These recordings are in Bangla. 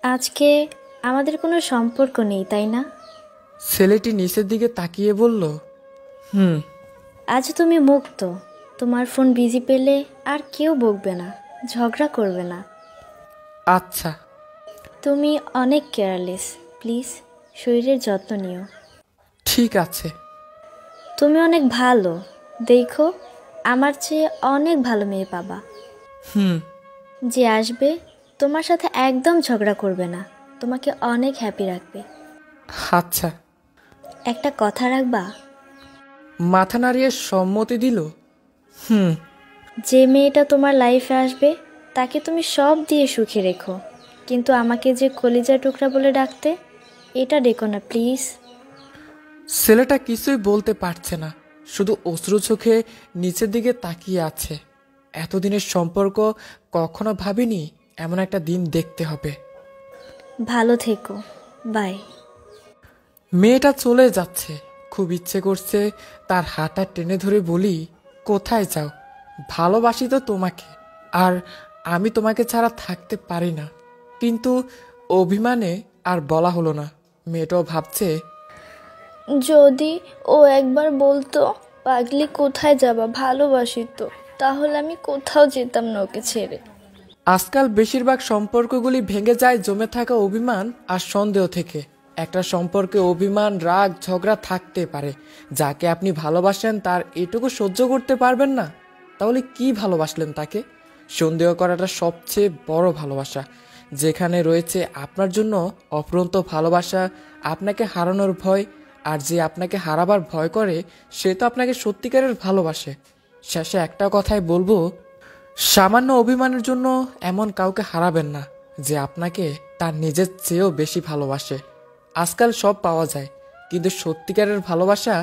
আজকে আমাদের কোনো সম্পর্ক নেই, তাই না? ছেলেটি নিচের দিকে তাকিয়ে বলল, হুম। আজ তুমি মুক্ত। তোমার ফোন বিজি পেলে আর কেউ বকবে না, ঝগড়া করবে না। আচ্ছা। তুমি অনেক কেয়ারলেস। প্লিজ শরীরের যত্ন নিও। ঠিক আছে। তুমি অনেক ভালো। দেখো, আমার চেয়ে অনেক ভালো মেয়ে পাবা। হুম। যে আসবে তোমার সাথে একদম ঝগড়া করবে না, তোমাকে অনেক হ্যাপি রাখবে। আচ্ছা। একটা কথা রাখবা? মাথা নাড়িয়ে সম্মতি দিল। হুম। যে মেয়েটা তোমার লাইফে আসবে তাকে তুমি সব দিয়ে সুখে রেখো, কিন্তু আমাকে যে কলিজা টুকরা বলে ডাকতে, এটা ডেকো না প্লিজ। ছেলেটা কিছুই বলতে পারছে না, শুধু অশ্রু চোখে নিচের দিকে তাকিয়ে আছে। এতদিনের সম্পর্ক, কখনো ভাবিনি এমন একটা দিন দেখতে হবে। ভালো থেকো, বাই। মেয়েটা চলে যাচ্ছে। খুব ইচ্ছে করছে তার হাতটা টেনে ধরে বলি, কোথায় যাও? ভালোবাসি তো তোমাকে, আর আমি তোমাকে ছাড়া থাকতে পারি না। কিন্তু অভিমানে আর বলা হলো না। মেয়েটাও ভাবছে, যদি ও একবার বলতো পাগলি কোথায় যাবা, ভালোবাসি তো, তাহলে আমি কোথাও যেতাম না ওকে ছেড়ে। আজকাল বেশিরভাগ সম্পর্কগুলি ভেঙে যায় জমে থাকা অভিমান আর সন্দেহ থেকে। একটা সম্পর্কে অভিমান, রাগ, ঝগড়া থাকতে পারে। যাকে আপনি ভালোবাসেন তার এটুকু সহ্য করতে পারবেন না, তাহলে কি ভালোবাসলেন তাকে? সন্দেহ করাটা সবচেয়ে বড় ভালোবাসা, যেখানে রয়েছে আপনার জন্য অফুরন্ত ভালোবাসা, আপনাকে হারানোর ভয়। আর যে আপনাকে হারাবার ভয় করে সে তো আপনাকে সত্যিকারের ভালোবাসে। শেষে একটা কথাই বলবো, সামান্য অভিমানের জন্য এমন কাউকে হারাবেন না যে আপনাকে তার নিজের চেয়েও বেশি ভালোবাসে। আজকাল সব পাওয়া যায়, কিন্তু সত্যিকারের ভালোবাসা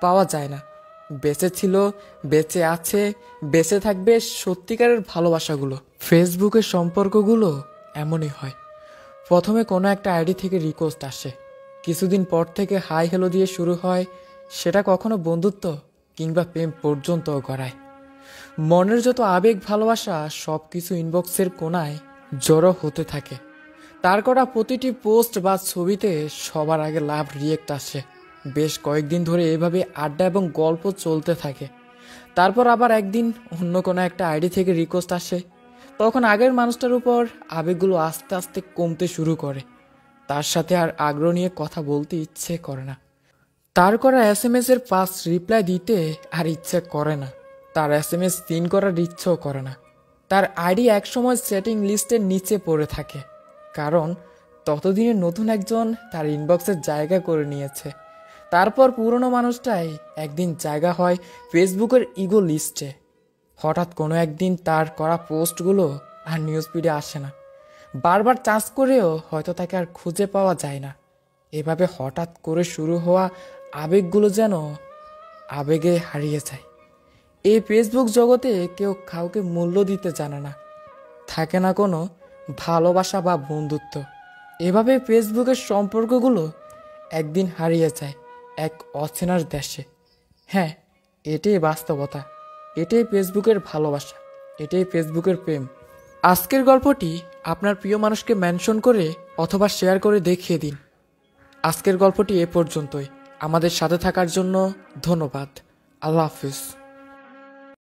পাওয়া যায় না। বেঁচে ছিল, বেঁচে আছে, বেঁচে থাকবে সত্যিকারের ভালোবাসাগুলো। ফেসবুকের সম্পর্কগুলো এমনই হয়। প্রথমে কোনো একটা আইডি থেকে রিকোয়েস্ট আসে, কিছুদিন পর থেকে হাই হ্যালো দিয়ে শুরু হয়। সেটা কখনো বন্ধুত্ব কিংবা প্রেম পর্যন্ত গড়ায়। মনের যত আবেগ, ভালোবাসা সব কিছু ইনবক্সের কোণায় জড়ো হতে থাকে। তার করা প্রতিটি পোস্ট বা ছবিতে সবার আগে লাভ রিয়েক্ট আসে। বেশ কয়েকদিন ধরে এভাবে আড্ডা এবং গল্প চলতে থাকে। তারপর আবার একদিন অন্য কোনো একটা আইডি থেকে রিকোয়েস্ট আসে। তখন আগের মানুষটার উপর আবেগগুলো আস্তে আস্তে কমতে শুরু করে। তার সাথে আর আগ্রহ নিয়ে কথা বলতে ইচ্ছে করে না। তার করা এসএমএস এর ফার্স্ট রিপ্লাই দিতে আর ইচ্ছে করে না। তার এসএমএস সিন করার ইচ্ছেও করে না। তার আইডি একসময় সেটিং লিস্টের নিচে পড়ে থাকে, কারণ ততদিনে নতুন একজন তার ইনবক্সের জায়গা করে নিয়েছে। তারপর পুরনো মানুষটাই একদিন জায়গা হয় ফেসবুকের ইগো লিস্টে। হঠাৎ কোনো একদিন তার করা পোস্টগুলো আর নিউজ ফিডে আসে না। বারবার চার্জ করেও হয়তো তাকে আর খুঁজে পাওয়া যায় না। এভাবে হঠাৎ করে শুরু হওয়া আবেগগুলো যেন আবেগে হারিয়ে যায়। এই ফেসবুক জগতে কেউ কাউকে মূল্য দিতে জানে না, থাকে না কোনো ভালোবাসা বা বন্ধুত্ব। এভাবে ফেসবুকের সম্পর্কগুলো একদিন হারিয়ে যায় এক অচেনার দেশে। হ্যাঁ, এটাই বাস্তবতা, এটাই ফেসবুকের ভালোবাসা, এটাই ফেসবুকের প্রেম। আজকের গল্পটি আপনার প্রিয় মানুষকে মেনশন করে অথবা শেয়ার করে দেখিয়ে দিন। আজকের গল্পটি এ পর্যন্তই। আমাদের সাথে থাকার জন্য ধন্যবাদ। আল্লাহ হাফিজ।